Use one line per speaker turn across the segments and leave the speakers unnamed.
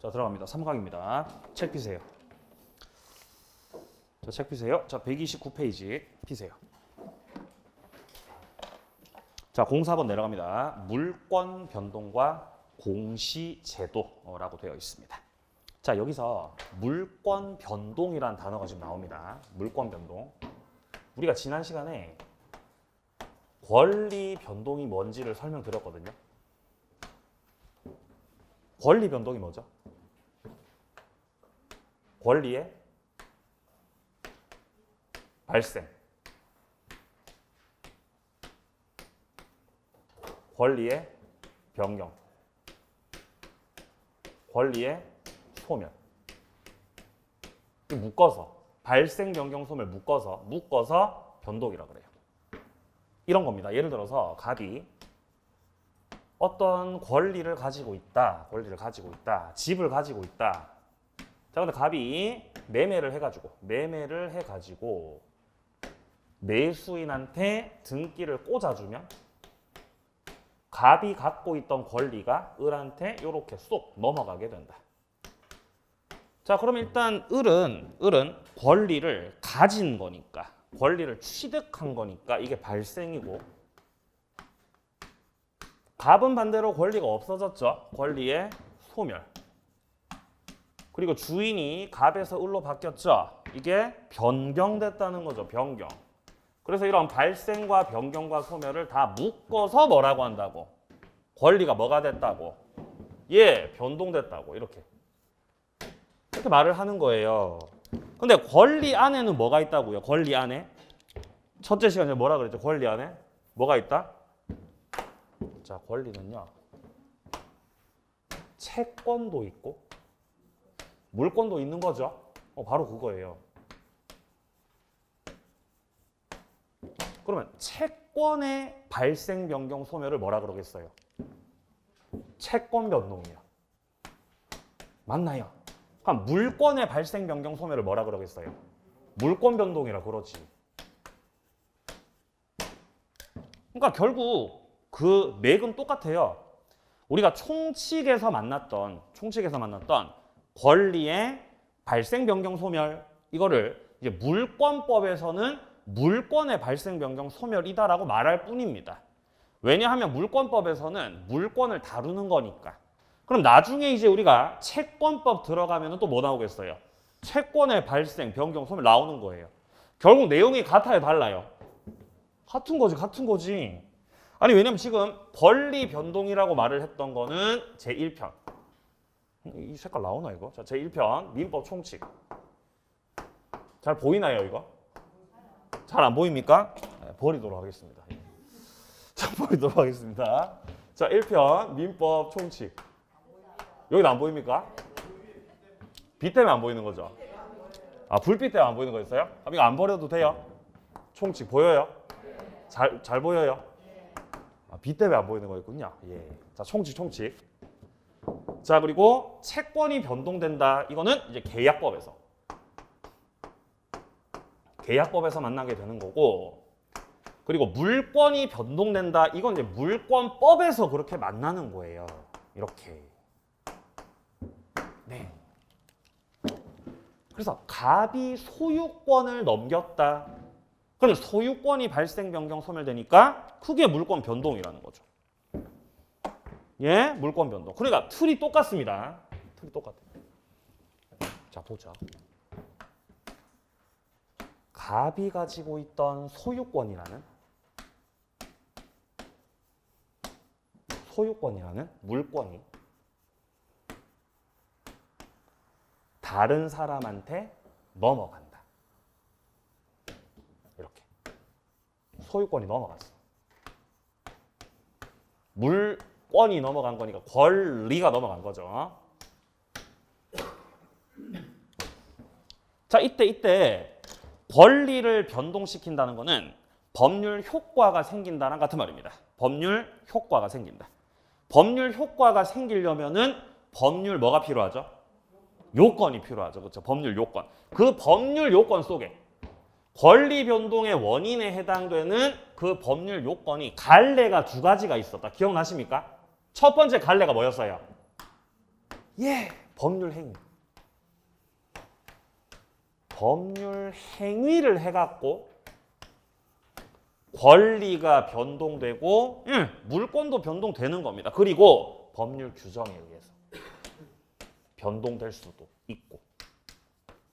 자, 들어갑니다. 3강입니다. 책 피세요. 자, 책 피세요. 자, 129페이지 피세요. 자, 04번 내려갑니다. 물권 변동과 공시제도라고 되어 있습니다. 자, 여기서 물권 변동이라는 단어가 지금 나옵니다. 물권 변동. 우리가 지난 시간에 권리 변동이 뭔지를 설명드렸거든요. 권리 변동이 뭐죠? 권리의 발생, 권리의 변경, 권리의 소멸. 묶어서 발생, 변경, 소멸 묶어서 변동이라고 그래요. 이런 겁니다. 예를 들어서 갑이 어떤 권리를 가지고 있다. 집을 가지고 있다. 자, 근데 갑이 매매를 해가지고 매수인한테 등기를 꽂아주면 갑이 갖고 있던 권리가 을한테 이렇게 쏙 넘어가게 된다. 자, 그럼 일단 을은 권리를 가진 거니까, 권리를 취득한 거니까 이게 발생이고, 갑은 반대로 권리가 없어졌죠. 권리의 소멸. 그리고 주인이 갑에서 을로 바뀌었죠. 이게 변경됐다는 거죠. 변경. 그래서 이런 발생과 변경과 소멸을 다 묶어서 뭐라고 한다고? 권리가 뭐가 됐다고? 예, 변동됐다고. 이렇게 말을 하는 거예요. 근데 권리 안에는 뭐가 있다고요? 권리 안에? 첫째 시간에 뭐라 그랬죠? 권리 안에? 뭐가 있다? 자, 권리는요. 채권도 있고 물권도 있는 거죠. 바로 그거예요. 그러면 채권의 발생, 변경, 소멸을 뭐라 그러겠어요? 채권 변동이요. 맞나요? 그럼 물권의 발생, 변경, 소멸을 뭐라 그러겠어요? 물권 변동이라 그러지. 그러니까 결국 그 맥은 똑같아요. 우리가 총칙에서 만났던 권리의 발생, 변경, 소멸, 이거를 이제 물권법에서는 물권의 발생, 변경, 소멸이다라고 말할 뿐입니다. 왜냐하면 물권법에서는 물권을 다루는 거니까. 그럼 나중에 이제 우리가 채권법 들어가면 또 뭐 나오겠어요? 채권의 발생, 변경, 소멸 나오는 거예요. 결국 내용이 같아요, 달라요? 같은 거지. 아니, 왜냐면 지금 권리 변동이라고 말을 했던 거는 제1편. 이 색깔 나오나 이거? 자, 제1편 민법 총칙. 잘 보이나요 이거? 잘 안 보입니까? 네, 버리도록 하겠습니다. 자, 버리도록 하겠습니다. 자, 1편 민법 총칙. 여기도 안 보입니까? 빛 때문에 안 보이는 거죠? 아, 불빛 때문에 안 보이는 거였어요? 그럼 이거 안 버려도 돼요? 총칙 보여요? 잘 보여요? 아, 빛 때문에 안 보이는 거였군요. 예. 자, 총칙. 자, 그리고 채권이 변동된다. 이거는 이제 계약법에서 만나게 되는 거고, 그리고 물권이 변동된다. 이건 이제 물권법에서 그렇게 만나는 거예요. 이렇게. 네. 그래서 갑이 소유권을 넘겼다. 그럼 소유권이 발생, 변경, 소멸되니까 크게 물권 변동이라는 거죠. 예, 물권 변동. 그러니까 틀이 똑같습니다. 틀이 똑같아요. 자, 보자. 갑이 가지고 있던 소유권이라는 물권이 다른 사람한테 넘어간다. 이렇게. 소유권이 넘어갔어. 물권이 넘어간 거니까 권리가 넘어간 거죠. 자, 이때 권리를 변동시킨다는 거는 법률 효과가 생긴다는 같은 말입니다. 법률 효과가 생긴다. 법률 효과가 생기려면은 법률 뭐가 필요하죠? 요건이 필요하죠. 그렇죠? 법률 요건. 그 법률 요건 속에 권리 변동의 원인에 해당되는 그 법률 요건이 갈래가 두 가지가 있었다. 기억나십니까? 첫 번째 갈래가 뭐였어요? 예, 법률 행위. 법률 행위를 해갖고 권리가 변동되고 물권도 변동되는 겁니다. 그리고 법률 규정에 의해서 변동될 수도 있고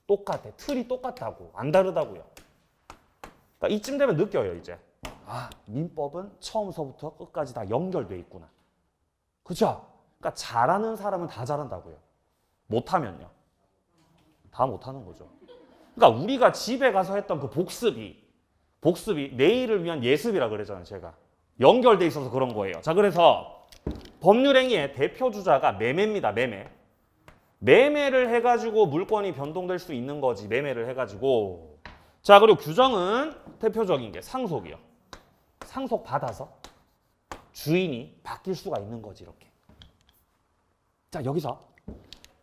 똑같아. 틀이 똑같다고. 안 다르다고요. 그러니까 이쯤 되면 느껴요. 이제. 아, 민법은 처음서부터 끝까지 다 연결돼 있구나. 그죠? 그러니까 잘하는 사람은 다 잘한다고요. 못하면요. 다 못하는 거죠. 그러니까 우리가 집에 가서 했던 그 복습이 내일을 위한 예습이라 그러잖아요. 제가. 연결돼 있어서 그런 거예요. 자, 그래서 법률행위의 대표 주자가 매매입니다. 매매를 해가지고 물권이 변동될 수 있는 거지. 매매를 해가지고. 자, 그리고 규정은 대표적인 게 상속이요. 상속 받아서 주인이 바뀔 수가 있는 거지. 이렇게. 자, 여기서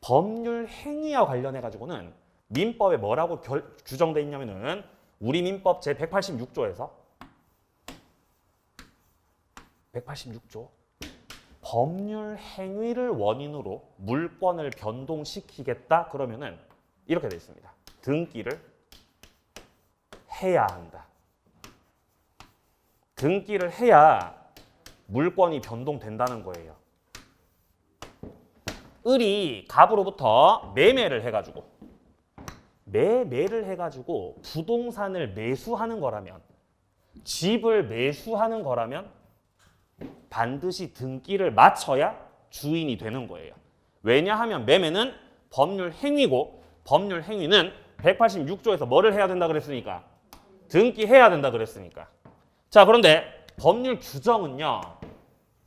법률 행위와 관련해가지고는 민법에 뭐라고 규정돼 있냐면은 우리 민법 제 186조에서 186조 법률 행위를 원인으로 물권을 변동시키겠다 그러면은 이렇게 돼 있습니다. 등기를 해야 한다. 등기를 해야 물권이 변동된다는 거예요. 을이 갑으로부터 매매를 해가지고 부동산을 매수하는 거라면 집을 매수하는 거라면 반드시 등기를 마쳐야 주인이 되는 거예요. 왜냐하면 매매는 법률 행위고 법률 행위는 186조에서 뭐를 해야 된다 그랬으니까 등기해야 된다 그랬으니까. 자, 그런데 법률 규정은요.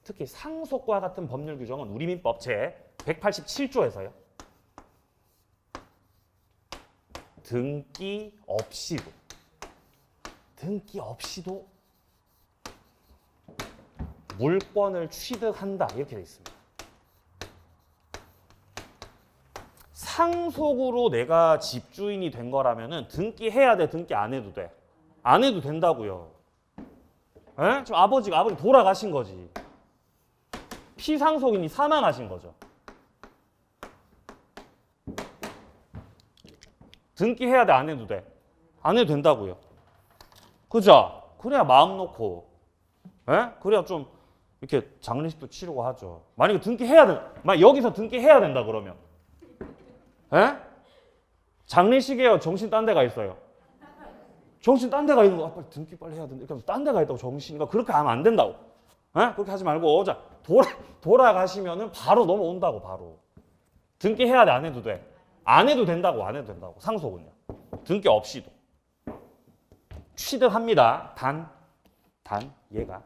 특히 상속과 같은 법률 규정은 우리 민법 제 187조에서요. 등기 없이도 물권을 취득한다 이렇게 돼 있습니다. 상속으로 내가 집주인이 된 거라면은 등기해야 돼, 등기 안 해도 돼? 안 해도 된다고요. 에? 지금 아버지 돌아가신 거지. 피상속인이 사망하신 거죠. 등기해야 돼, 안 해도 돼? 안 해도 된다고요. 그죠? 그래야 마음 놓고, 에? 그래야 좀 이렇게 장례식도 치르고 하죠. 만약에 만약 여기서 등기해야 된다 그러면, 에? 장례식이에요? 정신 딴 데가 있어요? 정신 딴 데가 있는 거, 빨리 등기 빨리 해야 된다. 이렇게 하면 딴 데가 있다고 정신이가 그렇게 하면 안 된다고. 에? 그렇게 하지 말고, 자, 돌아가시면은 바로 넘어온다고, 바로. 등기해야 돼, 안 해도 돼? 안 해도 된다고. 상속은요. 등기 없이도. 취득합니다. 단 얘가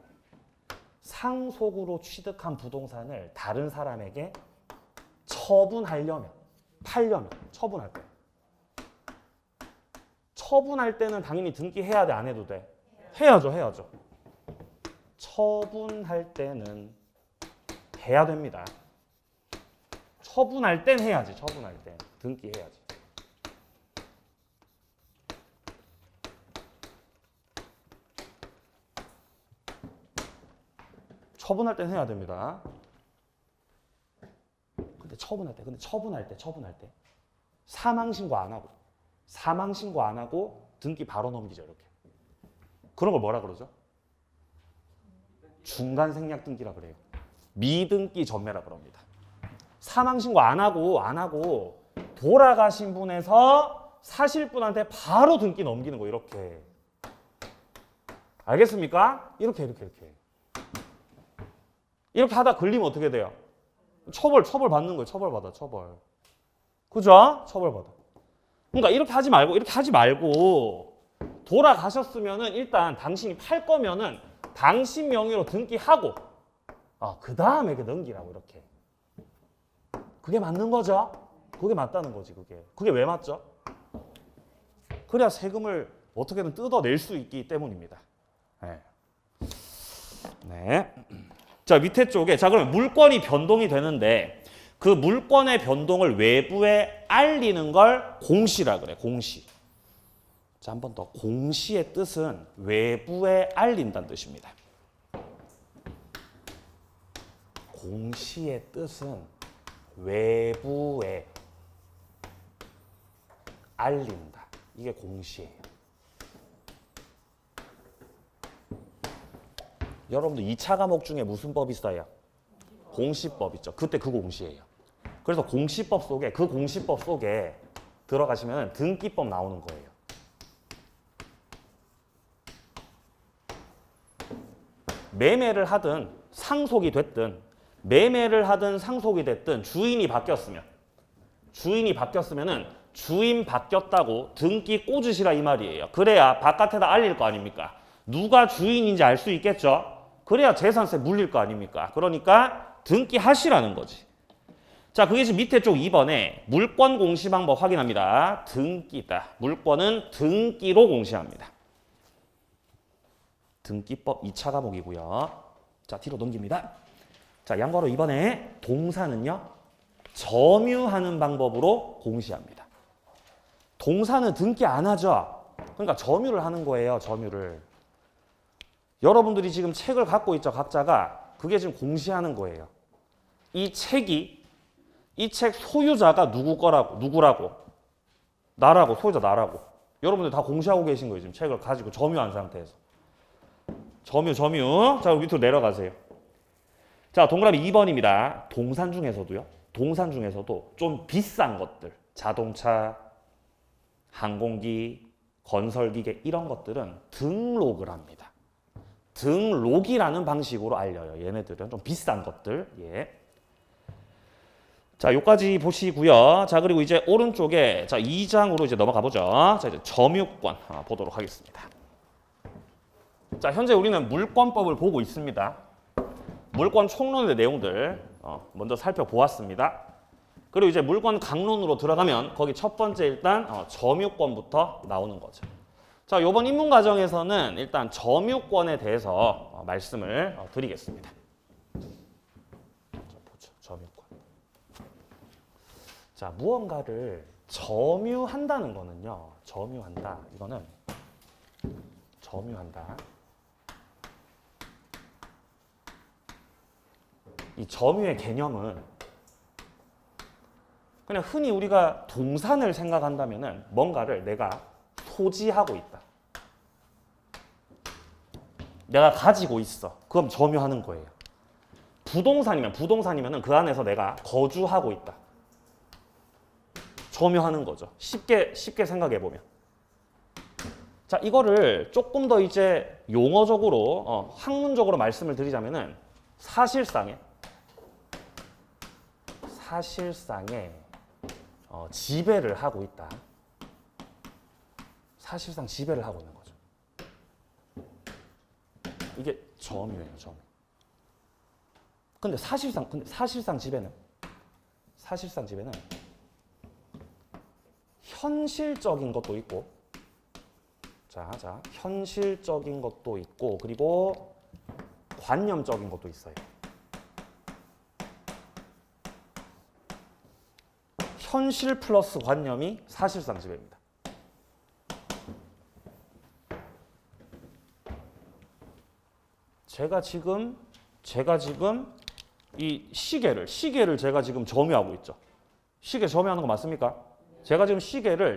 상속으로 취득한 부동산을 다른 사람에게 처분할 때. 처분할 때는 당연히 등기해야 돼, 안 해도 돼? 해야죠. 처분할 때는 해야 됩니다. 처분할 땐 해야지. 등기해야지. 처분할 땐 해야 됩니다. 근데 처분할 때 사망 신고 안 하고 등기 바로 넘기죠, 이렇게. 그런 걸 뭐라 그러죠? 중간 생략 등기라 그래요. 미등기 전매라 그럽니다. 사망 신고 안 하고 돌아가신 분에서 사실 분한테 바로 등기 넘기는 거, 이렇게. 알겠습니까? 이렇게. 이렇게 하다 걸리면 어떻게 돼요? 처벌 받는 거예요. 처벌. 그죠? 처벌받아. 그러니까 이렇게 하지 말고 돌아가셨으면은 일단 당신이 팔 거면은 당신 명의로 등기하고 그 다음에 넘기라고, 이렇게. 그게 맞는 거죠? 그게 맞다는 거지, 그게 왜 맞죠? 그래야 세금을 어떻게든 뜯어낼 수 있기 때문입니다. 네. 자, 밑에 쪽에, 자, 그러면 물권이 변동이 되는데 그 물권의 변동을 외부에 알리는 걸 공시라 그래, 공시. 자, 한 번 더. 공시의 뜻은 외부에 알린다는 뜻입니다. 공시의 뜻은 외부에 알린다. 이게 공시예요. 여러분들 2차 과목 중에 무슨 법 있어요? 공시법 있죠. 그때 그 공시예요. 그래서 공시법 속에 그 공시법 속에 들어가시면 등기법 나오는 거예요. 매매를 하든 상속이 됐든 매매를 하든 상속이 됐든 주인이 바뀌었으면은 주인 바뀌었다고 등기 꽂으시라 이 말이에요. 그래야 바깥에다 알릴 거 아닙니까? 누가 주인인지 알 수 있겠죠? 그래야 재산세 물릴 거 아닙니까? 그러니까 등기 하시라는 거지. 자, 그게 지금 밑에 쪽 2번에 물권 공시 방법 확인합니다. 등기다. 물권은 등기로 공시합니다. 등기법 2차 과목이고요. 자, 뒤로 넘깁니다. 자, 양괄호 2번에 동사는요. 점유하는 방법으로 공시합니다. 동사는 등기 안 하죠. 그러니까 점유를 하는 거예요. 점유를. 여러분들이 지금 책을 갖고 있죠. 각자가. 그게 지금 공시하는 거예요. 이 책 소유자가 누구라고? 나라고. 소유자 나라고. 여러분들 다 공시하고 계신 거예요. 지금 책을 가지고 점유한 상태에서. 점유. 자, 밑으로 내려가세요. 자, 동그라미 2번입니다. 동산 중에서도 좀 비싼 것들. 자동차, 항공기, 건설기계 이런 것들은 등록을 합니다. 등록이라는 방식으로 알려요. 얘네들은 좀 비싼 것들. 예. 자, 요까지 보시고요. 자, 그리고 이제 오른쪽에 자, 2장으로 이제 넘어가 보죠. 자, 이제 점유권 보도록 하겠습니다. 자, 현재 우리는 물권법을 보고 있습니다. 물권 총론의 내용들 먼저 살펴보았습니다. 그리고 이제 물권 강론으로 들어가면 거기 첫 번째 일단 점유권부터 나오는 거죠. 자, 이번 입문 과정에서는 일단 점유권에 대해서 말씀을 드리겠습니다. 자, 보죠. 점유권. 자, 무언가를 점유한다는 거는요. 점유한다. 이거는 점유한다. 이 점유의 개념은 그냥 흔히 우리가 동산을 생각한다면은 뭔가를 내가 소지하고 있다. 내가 가지고 있어. 그럼 점유하는 거예요. 부동산이면은 그 안에서 내가 거주하고 있다. 점유하는 거죠. 쉽게 생각해 보면. 자, 이거를 조금 더 이제 용어적으로 학문적으로 말씀을 드리자면은 사실상에 지배를 하고 있다. 사실상 지배를 하고 있는 거죠. 이게 점유예요, 점유. 근데 사실상 지배는 현실적인 것도 있고, 자, 현실적인 것도 있고, 그리고 관념적인 것도 있어요. 현실 플러스 관념이 사실상 지배입니다. 제가 지금 이 시계를 제가 지금 점유하고 있죠. 시계 점유하는 거 맞습니까? 제가 지금 시계를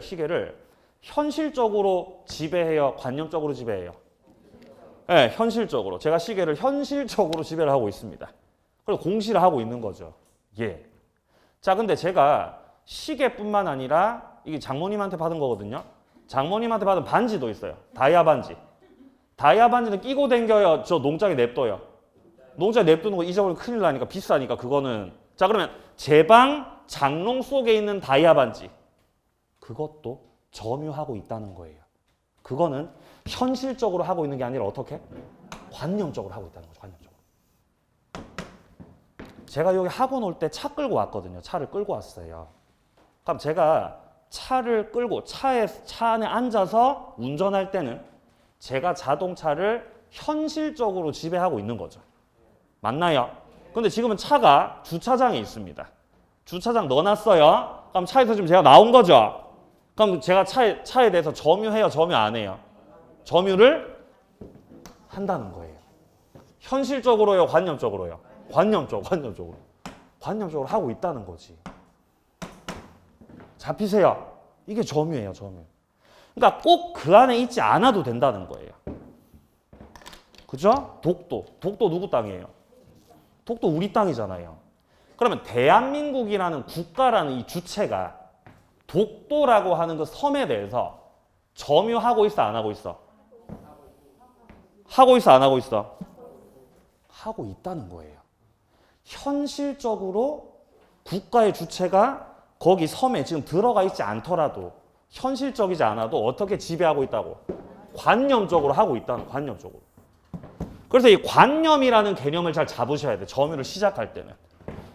현실적으로 지배해요? 관념적으로 지배해요? 네, 현실적으로. 제가 시계를 현실적으로 지배를 하고 있습니다. 그리고 공시를 하고 있는 거죠. 예. 자, 근데 제가 시계뿐만 아니라 이게 장모님한테 받은 거거든요. 장모님한테 받은 반지도 있어요. 다이아 반지. 다이아 반지는 끼고 댕겨요? 저 농장에 냅둬요? 농장에 냅두는 거 잊어버리면 큰일 나니까 비싸니까 그거는. 자, 그러면 제 방 장롱 속에 있는 다이아 반지. 그것도 점유하고 있다는 거예요. 그거는 현실적으로 하고 있는 게 아니라 어떻게? 관념적으로 하고 있다는 거죠. 관념적으로. 제가 여기 학원 올 때 차 끌고 왔거든요. 차를 끌고 왔어요. 그럼 제가 차를 끌고 차 안에 앉아서 운전할 때는 제가 자동차를 현실적으로 지배하고 있는 거죠. 맞나요? 근데 지금은 차가 주차장에 있습니다. 주차장 넣어놨어요. 그럼 차에서 지금 제가 나온 거죠. 그럼 제가 차에 대해서 점유해요? 점유 안 해요? 점유를 한다는 거예요. 현실적으로요? 관념적으로요? 관념적으로. 관념적으로 하고 있다는 거지. 잡히세요? 이게 점유예요, 점유. 그러니까 꼭 그 안에 있지 않아도 된다는 거예요. 그죠? 독도 누구 땅이에요? 독도 우리 땅이잖아요. 그러면 대한민국이라는 국가라는 이 주체가 독도라고 하는 그 섬에 대해서 점유하고 있어, 안 하고 있어? 하고 있어, 안 하고 있어? 하고 있다는 거예요. 현실적으로 국가의 주체가 거기 섬에 지금 들어가 있지 않더라도 현실적이지 않아도 어떻게 지배하고 있다고? 관념적으로 하고 있다는, 관념적으로. 그래서 이 관념이라는 개념을 잘 잡으셔야 돼. 점유를 시작할 때는.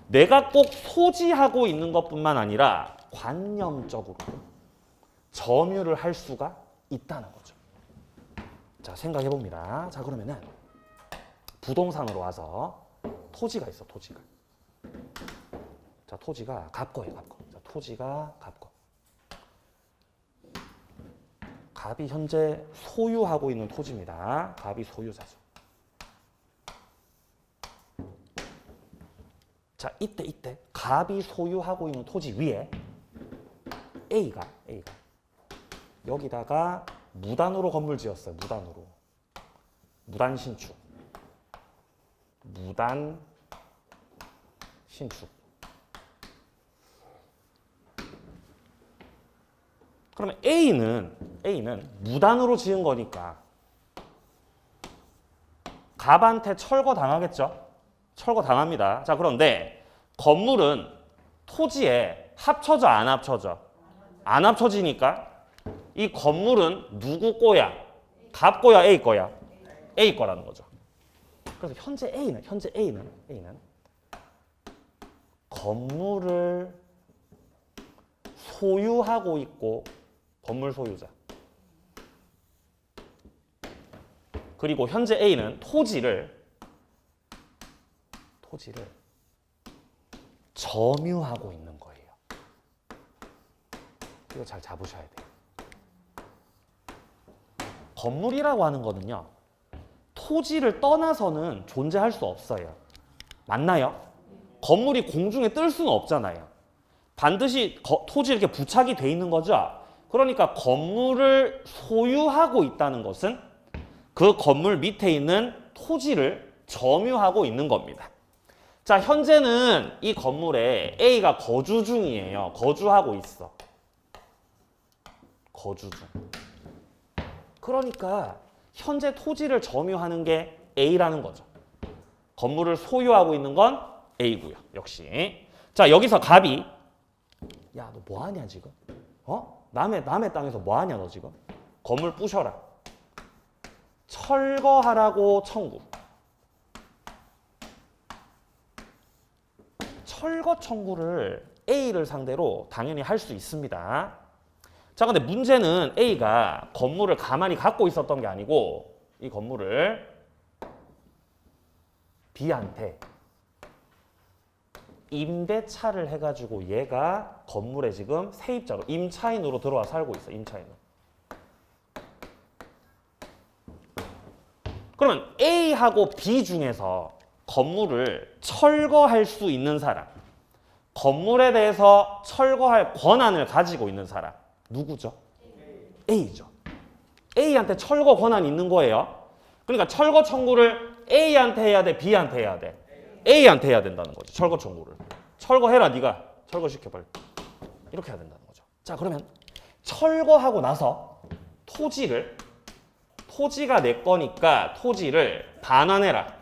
내가 꼭 소지하고 있는 것뿐만 아니라 관념적으로 점유를 할 수가 있다는 거죠. 자, 생각해 봅니다. 자, 그러면은 부동산으로 와서 토지가 있어, 토지가. 자, 토지가 갑거예요, 갑거. 자, 토지가 갑거. 갑이 현재 소유하고 있는 토지입니다. 갑이 소유자죠. 자, 이때 갑이 소유하고 있는 토지 위에 A가 여기다가 무단으로 건물 지었어요. 무단으로. 무단 신축. 무단 신축. 그러면 A는 무단으로 지은 거니까 갑한테 철거 당하겠죠? 철거 당합니다. 자, 그런데 건물은 토지에 합쳐져, 안 합쳐져? 안 합쳐지니까 이 건물은 누구 거야? 갑 거야, A 거야? A 거라는 거죠. 그래서 현재 A는 건물을 소유하고 있고, 건물 소유자. 그리고 현재 A는 토지를 점유하고 있는 거예요. 이거 잘 잡으셔야 돼요. 건물이라고 하는 거는요, 토지를 떠나서는 존재할 수 없어요. 맞나요? 건물이 공중에 뜰 수는 없잖아요. 반드시 토지에 이렇게 부착이 돼 있는 거죠. 그러니까 건물을 소유하고 있다는 것은 그 건물 밑에 있는 토지를 점유하고 있는 겁니다. 자, 현재는 이 건물에 A가 거주 중이에요. 거주하고 있어. 거주 중. 그러니까 현재 토지를 점유하는 게 A라는 거죠. 건물을 소유하고 있는 건 A고요. 역시. 자, 여기서 갑이 야, 너 뭐 하냐 지금? 남의 땅에서 뭐 하냐 너 지금? 건물 부셔라. 철거하라고 청구. 철거 청구를 A를 상대로 당연히 할 수 있습니다. 자, 근데 문제는 A가 건물을 가만히 갖고 있었던 게 아니고 이 건물을 B한테 임대차를 해가지고 얘가 건물에 지금 세입자로 임차인으로 들어와 살고 있어. 임차인으로. 그러면 A하고 B 중에서 건물을 철거할 수 있는 사람, 건물에 대해서 철거할 권한을 가지고 있는 사람 누구죠? A죠. A한테 철거 권한이 있는 거예요. 그러니까 철거 청구를 A한테 해야 돼? B한테 해야 돼? A한테 해야 된다는 거죠. 철거 청구를. 철거해라 네가. 철거시켜 빨리. 이렇게 해야 된다는 거죠. 자, 그러면 철거하고 나서 토지가 내 거니까 토지를 반환해라.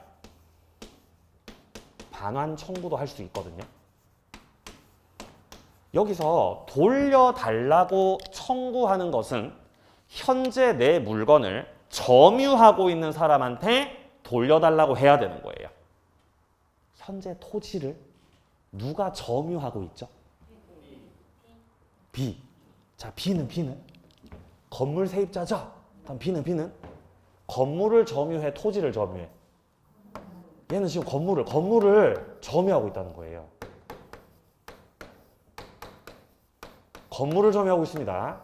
반환 청구도 할 수 있거든요. 여기서 돌려달라고 청구하는 것은 현재 내 물건을 점유하고 있는 사람한테 돌려달라고 해야 되는 거예요. 현재 토지를 누가 점유하고 있죠? B. 자, B는 건물 세입자죠? 다음 B는 건물을 점유해, 토지를 점유해. 얘는 지금 건물을 점유하고 있다는 거예요. 건물을 점유하고 있습니다.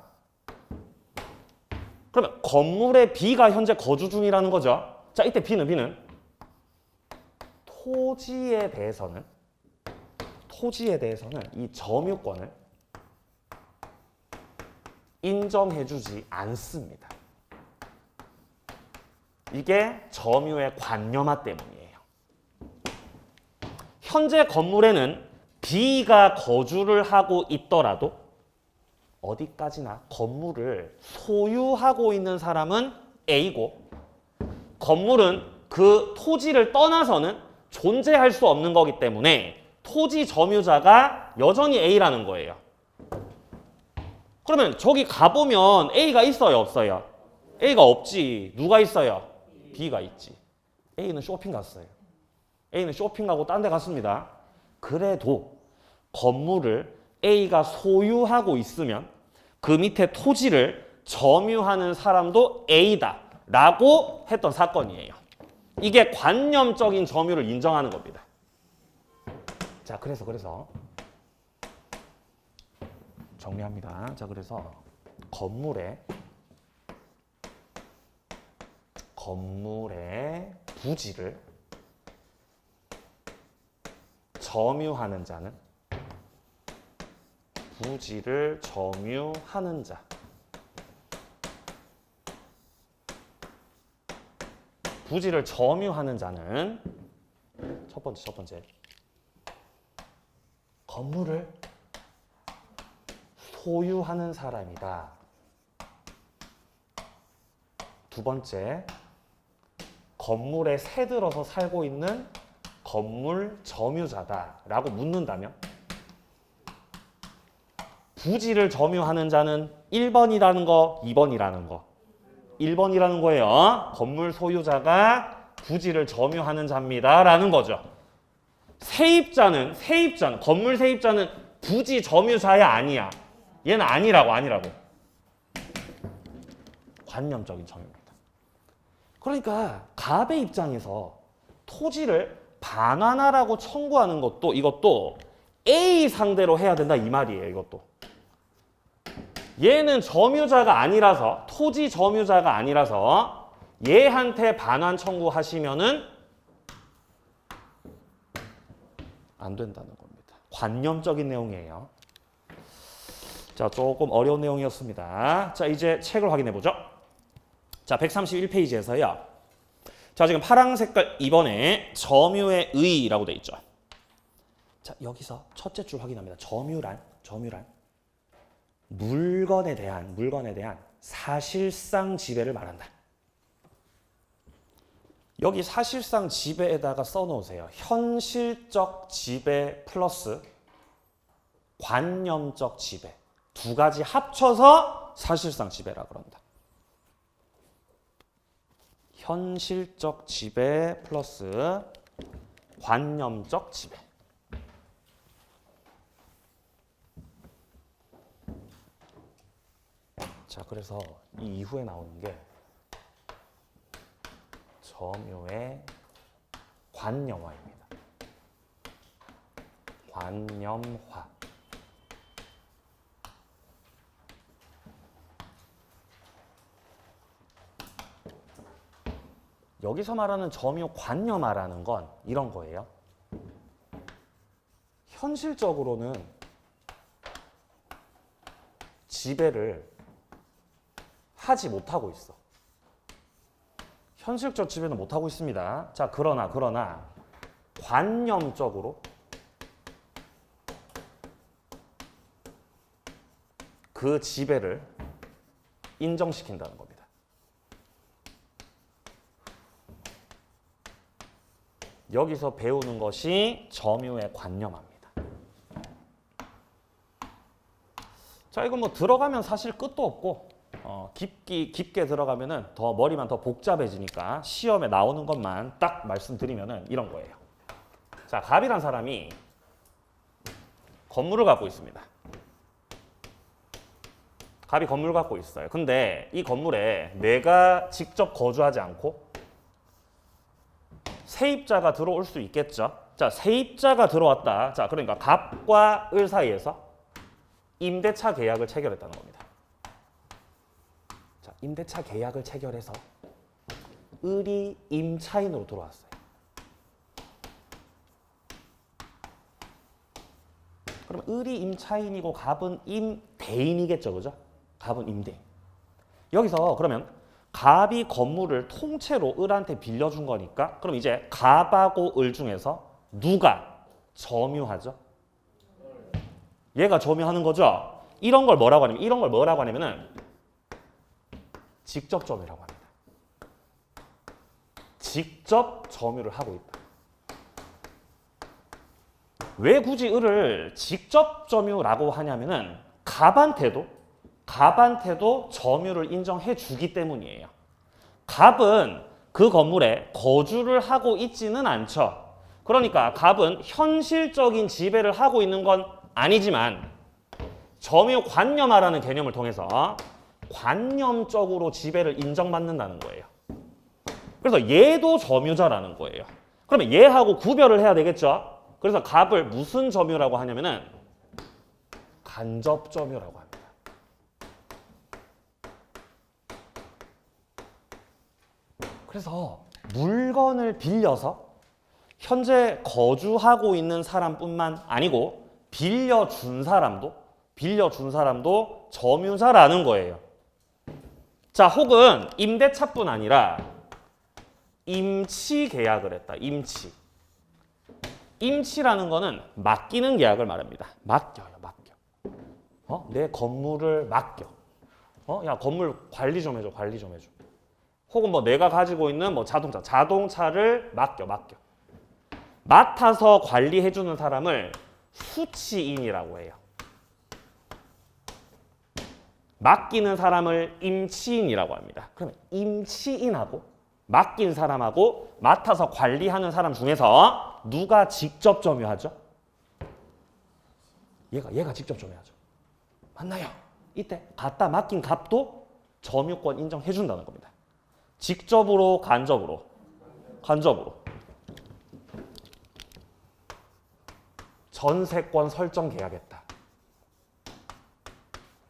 그러면 건물에 B가 현재 거주 중이라는 거죠. 자, 이때 B는 토지에 대해서는 토지에 대해서는 이 점유권을 인정해주지 않습니다. 이게 점유의 관념화 때문이에요. 현재 건물에는 B가 거주를 하고 있더라도 어디까지나 건물을 소유하고 있는 사람은 A고 건물은 그 토지를 떠나서는 존재할 수 없는 거기 때문에 토지 점유자가 여전히 A라는 거예요. 그러면 저기 가보면 A가 있어요, 없어요? A가 없지. 누가 있어요? B가 있지. A는 쇼핑 갔어요. A는 쇼핑하고 딴 데 갔습니다. 그래도 건물을 A가 소유하고 있으면 그 밑에 토지를 점유하는 사람도 A다 라고 했던 사건이에요. 이게 관념적인 점유를 인정하는 겁니다. 자, 그래서 정리합니다. 자, 그래서 건물의 부지를 점유하는 자는 부지를 점유하는 자 부지를 점유하는 자는 첫 번째 건물을 소유하는 사람이다. 두 번째, 건물에 새 들어서 살고 있는 건물 점유자다라고 묻는다면 부지를 점유하는 자는 1번이라는 거, 2번이라는 거. 1번이라는 거예요. 건물 소유자가 부지를 점유하는 자입니다. 라는 거죠. 세입자는 건물 세입자는 부지 점유자야 아니야. 얘는 아니라고. 관념적인 점유입니다. 그러니까 갑의 입장에서 토지를 반환하라고 청구하는 것도 이것도 A 상대로 해야 된다 이 말이에요. 이것도. 얘는 점유자가 아니라서 토지 점유자가 아니라서 얘한테 반환 청구하시면은 안 된다는 겁니다. 관념적인 내용이에요. 자, 조금 어려운 내용이었습니다. 자, 이제 책을 확인해 보죠. 자, 131페이지에서요. 자, 지금 파란 색깔 2번에 점유의 의의라고 돼 있죠. 자, 여기서 첫째 줄 확인합니다. 점유란 물건에 대한 사실상 지배를 말한다. 여기 사실상 지배에다가 써놓으세요. 현실적 지배 플러스 관념적 지배. 두 가지 합쳐서 사실상 지배라 그런다. 현실적 지배 플러스 관념적 지배. 자, 그래서 이 이후에 나오는 게 점유의 관념화입니다. 관념화. 여기서 말하는 점유 관념화라는 건 이런 거예요. 현실적으로는 지배를 하지 못하고 있어. 현실적 지배는 못하고 있습니다. 자, 그러나 관념적으로 그 지배를 인정시킨다는 겁니다. 여기서 배우는 것이 점유의 관념화입니다. 자, 이건 뭐 들어가면 사실 끝도 없고 깊게 들어가면은 더 머리만 더 복잡해지니까 시험에 나오는 것만 딱 말씀드리면은 이런 거예요. 자, 갑이란 사람이 건물을 갖고 있습니다. 갑이 건물을 갖고 있어요. 근데 이 건물에 내가 직접 거주하지 않고 세입자가 들어올 수 있겠죠. 자, 세입자가 들어왔다. 자, 그러니까 갑과 을 사이에서 임대차 계약을 체결했다는 겁니다. 자, 임대차 계약을 체결해서 을이 임차인으로 들어왔어요. 그러면 을이 임차인이고 갑은 임대인이겠죠, 그죠? 갑은 임대인. 여기서 그러면 갑이 건물을 통째로 을한테 빌려준 거니까 그럼 이제 갑하고 을 중에서 누가 점유하죠? 얘가 점유하는 거죠? 이런 걸 뭐라고 하냐면은 직접 점유라고 합니다. 직접 점유를 하고 있다. 왜 굳이 을을 직접 점유라고 하냐면은 갑한테도 점유를 인정해 주기 때문이에요. 갑은 그 건물에 거주를 하고 있지는 않죠. 그러니까 갑은 현실적인 지배를 하고 있는 건 아니지만 점유 관념화라는 개념을 통해서 관념적으로 지배를 인정받는다는 거예요. 그래서 얘도 점유자라는 거예요. 그러면 얘하고 구별을 해야 되겠죠. 그래서 갑을 무슨 점유라고 하냐면은 간접 점유라고 합니다. 그래서 물건을 빌려서 현재 거주하고 있는 사람뿐만 아니고 빌려준 사람도 점유자라는 거예요. 자, 혹은 임대차뿐 아니라 임치 계약을 했다. 임치라는 거는 맡기는 계약을 말합니다. 맡겨. 내 건물을 맡겨. 야, 건물 관리 좀 해줘. 혹은 뭐 내가 가지고 있는 뭐 자동차를 맡겨. 맡아서 관리해주는 사람을 수치인이라고 해요. 맡기는 사람을 임치인이라고 합니다. 그러면 임치인하고 맡긴 사람하고 맡아서 관리하는 사람 중에서 누가 직접 점유하죠? 얘가 직접 점유하죠. 맞나요? 이때 갖다 맡긴 갑도 점유권 인정해 준다는 겁니다. 직접으로, 간접으로.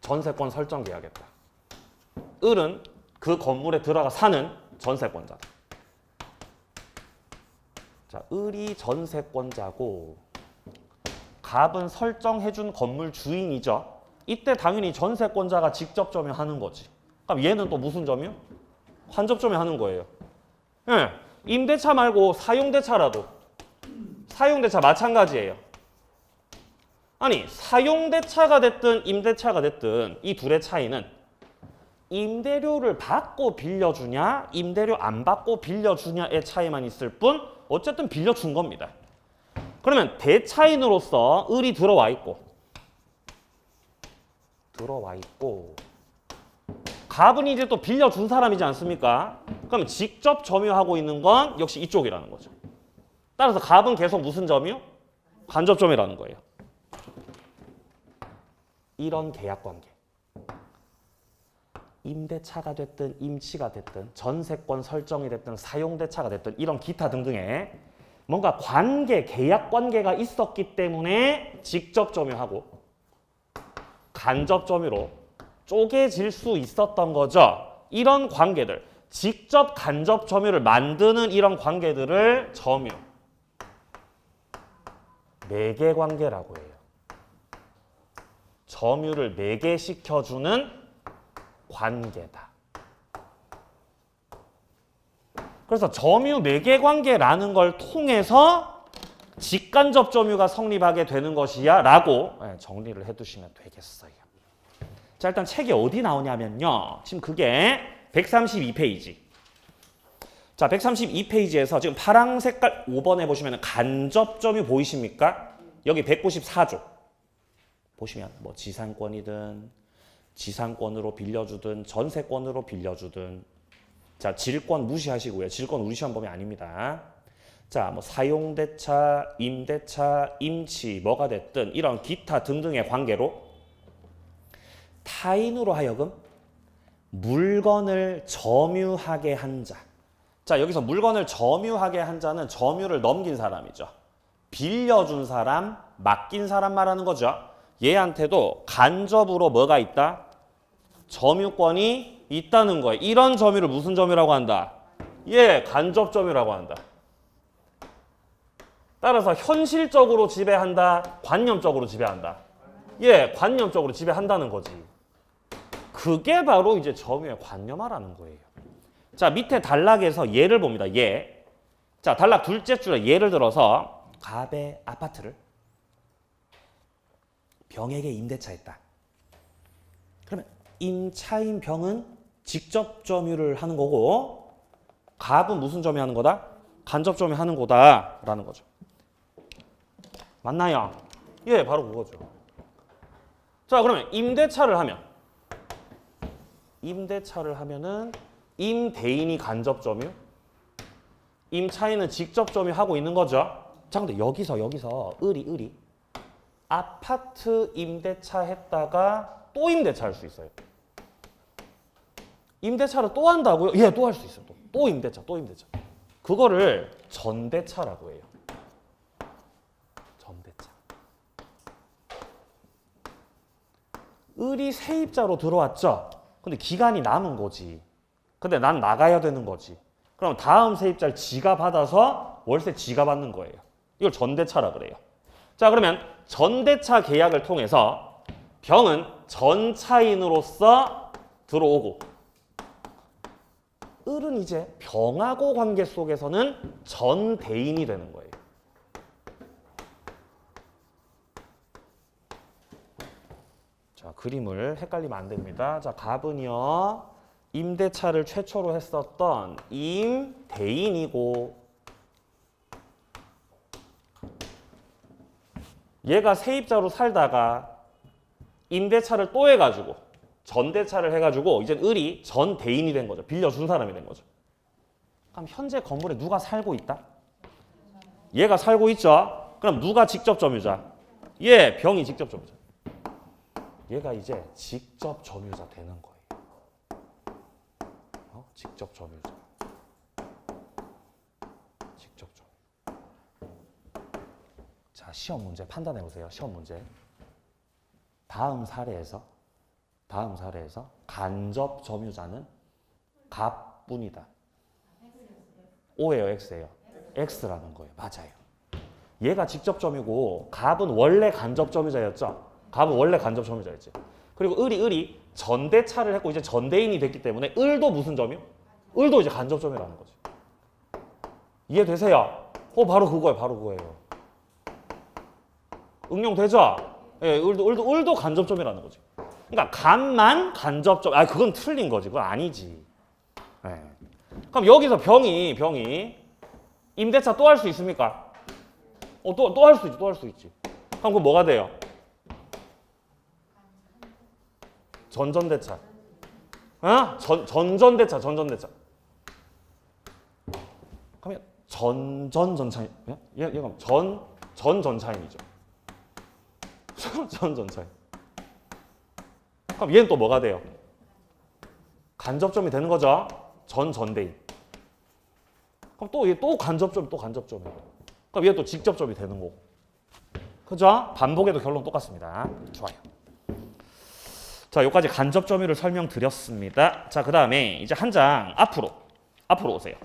전세권 설정 계약했다. 을은 그 건물에 들어가 사는 전세권자다. 자, 을이 전세권자고 갑은 설정해준 건물 주인이죠. 이때 당연히 전세권자가 직접 점유하는 거지. 그럼 얘는 또 무슨 점유? 간접 점유하는 거예요. 예, 임대차 말고 사용대차라도 사용대차 마찬가지예요. 아니, 사용대차가 됐든 임대차가 됐든 이 둘의 차이는 임대료를 받고 빌려주냐 임대료 안 받고 빌려주냐의 차이만 있을 뿐 어쨌든 빌려준 겁니다. 그러면 대차인으로서 을이 들어와 있고 갑은 이제 또 빌려준 사람이지 않습니까? 그럼 직접 점유하고 있는 건 역시 이쪽이라는 거죠. 따라서 갑은 계속 무슨 점유? 간접 점유라는 거예요. 이런 계약관계. 임대차가 됐든 임치가 됐든 전세권 설정이 됐든 사용대차가 됐든 이런 기타 등등의 뭔가 관계, 계약관계가 있었기 때문에 직접 점유하고 간접 점유로 쪼개질 수 있었던 거죠. 이런 관계들, 직접 간접 점유를 만드는 이런 관계들을 점유, 매개관계라고 해요. 점유를 매개시켜주는 관계다. 그래서 점유 매개관계라는 걸 통해서 직간접 점유가 성립하게 되는 것이야 라고 정리를 해두시면 되겠어요. 자, 일단 책이 어디 나오냐면요. 지금 그게 132페이지. 자, 132페이지에서 지금 파랑 색깔 5번에 보시면 간접 점유 보이십니까? 여기 194조. 보시면 뭐 지상권이든 지상권으로 빌려주든 전세권으로 빌려주든 자, 질권 무시하시고요. 질권 우리 시험 범위 아닙니다. 자, 뭐 사용대차, 임대차, 임치 뭐가 됐든 이런 기타 등등의 관계로 타인으로 하여금 물건을 점유하게 한 자. 자, 여기서 물건을 점유하게 한 자는 점유를 넘긴 사람이죠. 빌려준 사람, 맡긴 사람 말하는 거죠. 얘한테도 간접으로 뭐가 있다? 점유권이 있다는 거예요. 이런 점유를 무슨 점유라고 한다? 간접 점유라고 한다. 따라서 현실적으로 지배한다, 관념적으로 지배한다. 예, 관념적으로 지배한다는 거지. 그게 바로 이제 점유의 관념화라는 거예요. 자, 밑에 단락에서 예를 봅니다. 예. 자, 단락 둘째 줄에 예를 들어서 갑의 아파트를 병에게 임대차했다. 그러면 임차인 병은 직접 점유를 하는 거고 갑은 무슨 점유하는 거다? 간접 점유하는 거다라는 거죠. 맞나요? 예, 바로 그거죠. 자, 그러면 임대차를 하면은 임대인이 간접 점유, 임차인은 직접 점유하고 있는 거죠. 자, 근데 여기서 을이 아파트 임대차 했다가 또 임대차 할 수 있어요. 임대차를 또 한다고요? 예, 또 할 수 있어요. 또 임대차. 그거를 전대차라고 해요. 전대차. 을이 세입자로 들어왔죠. 근데 기간이 남은 거지. 근데 난 나가야 되는 거지. 그럼 다음 세입자를 지가 받아서 월세 지가 받는 거예요. 이걸 전대차라 그래요. 자, 그러면 전대차 계약을 통해서 병은 전차인으로서 들어오고 을은 이제 병하고 관계 속에서는 전대인이 되는 거예요. 자, 그림을 헷갈리면 안 됩니다. 자, 갑은요, 임대차를 최초로 했었던 임대인이고 얘가 세입자로 살다가 임대차를 또 해가지고 전대차를 해가지고 이제 을이 전대인이 된 거죠. 빌려준 사람이 된 거죠. 그럼 현재 건물에 누가 살고 있다? 얘가 살고 있죠. 그럼 누가 직접 점유자? 예, 병이 직접 점유자. 얘가 이제 직접 점유자 되는 거예요. 직접 점유자. 직접 점유. 자, 시험 문제 판단해 보세요. 시험 문제. 다음 사례에서 간접 점유자는 갑뿐이다. O예요, X예요? X라는 거예요. 맞아요. 얘가 직접 점유고 갑은 원래 간접 점유자였죠. 갑은 원래 간접 점유자였지. 그리고 을이 전대차를 했고 이제 전대인이 됐기 때문에 을도 무슨 점유? 을도 이제 간접 점유라는 거지. 이해되세요? 바로 그거예요. 응용되죠? 예, 을도 간접 점유라는 거지. 그러니까 갑만 간접 점, 그건 틀린 거지. 그건 아니지. 예. 그럼 여기서 병이 임대차 또 할 수 있습니까? 또 할 수 있지. 그럼 그건 뭐가 돼요? 전전대차. 전전대차. 그러면 전전차인. 얘가 전전차인이죠. 전전차인. 그럼 얘는 또 뭐가 돼요? 간접점이 되는 거죠. 전대인. 그럼 또 간접점이에요. 그럼 얘 또 직접점이 되는 거고. 그죠? 반복해도 결론 똑같습니다. 좋아요. 자, 여기까지 간접 점유를 설명드렸습니다. 자, 그 다음에 이제 한 장 앞으로 오세요.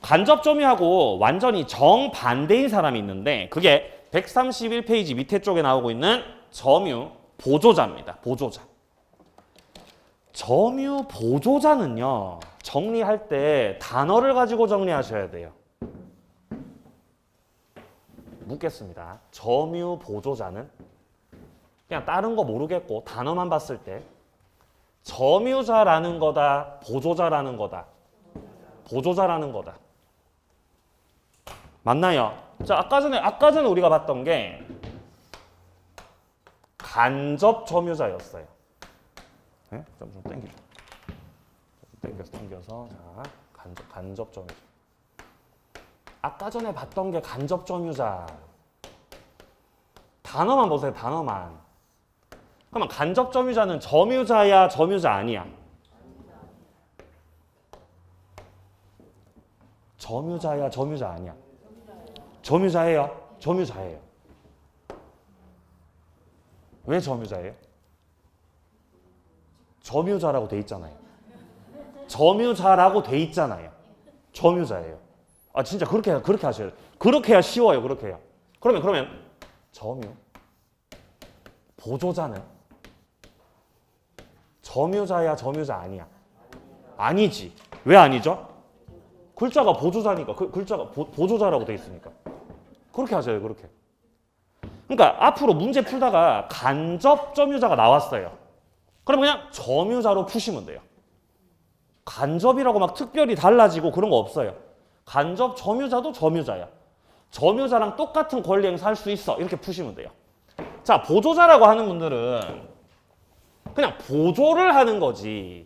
간접 점유하고 완전히 정반대인 사람이 있는데 그게 131페이지 밑에 쪽에 나오고 있는 점유 보조자입니다. 보조자. 점유 보조자는요, 정리할 때 단어를 가지고 정리하셔야 돼요. 묻겠습니다. 점유 보조자는 그냥 다른 거 모르겠고 단어만 봤을 때 점유자라는 거다, 보조자라는 거다. 보조자라는 거다. 맞나요? 자, 아까 전에 우리가 봤던 게 간접 점유자였어요. 네? 좀 당겨서 자, 간접 점유자. 아까 전에 봤던 게 간접 점유자. 단어만 보세요. 단어만. 그러면 간접 점유자는 점유자야, 점유자 아니야? 점유자야, 점유자 아니야? 점유자예요? 점유자예요. 왜 점유자예요? 점유자라고 돼 있잖아요. 점유자라고 돼 있잖아요. 점유자예요. 진짜 그렇게 하셔야 돼요. 그렇게 해야 쉬워요. 그렇게 해요. 그러면 점유 보조자는 점유자야 점유자 아니야? 아니지. 왜 아니죠? 글자가 보조자니까. 글자가 보조자라고 돼 있으니까. 그렇게 하셔요. 그렇게. 그러니까 앞으로 문제 풀다가 간접 점유자가 나왔어요. 그럼 그냥 점유자로 푸시면 돼요. 간접이라고 막 특별히 달라지고 그런 거 없어요. 간접 점유자도 점유자야. 점유자랑 똑같은 권리 행사할 수 있어. 이렇게 푸시면 돼요. 자, 보조자라고 하는 분들은 그냥 보조를 하는 거지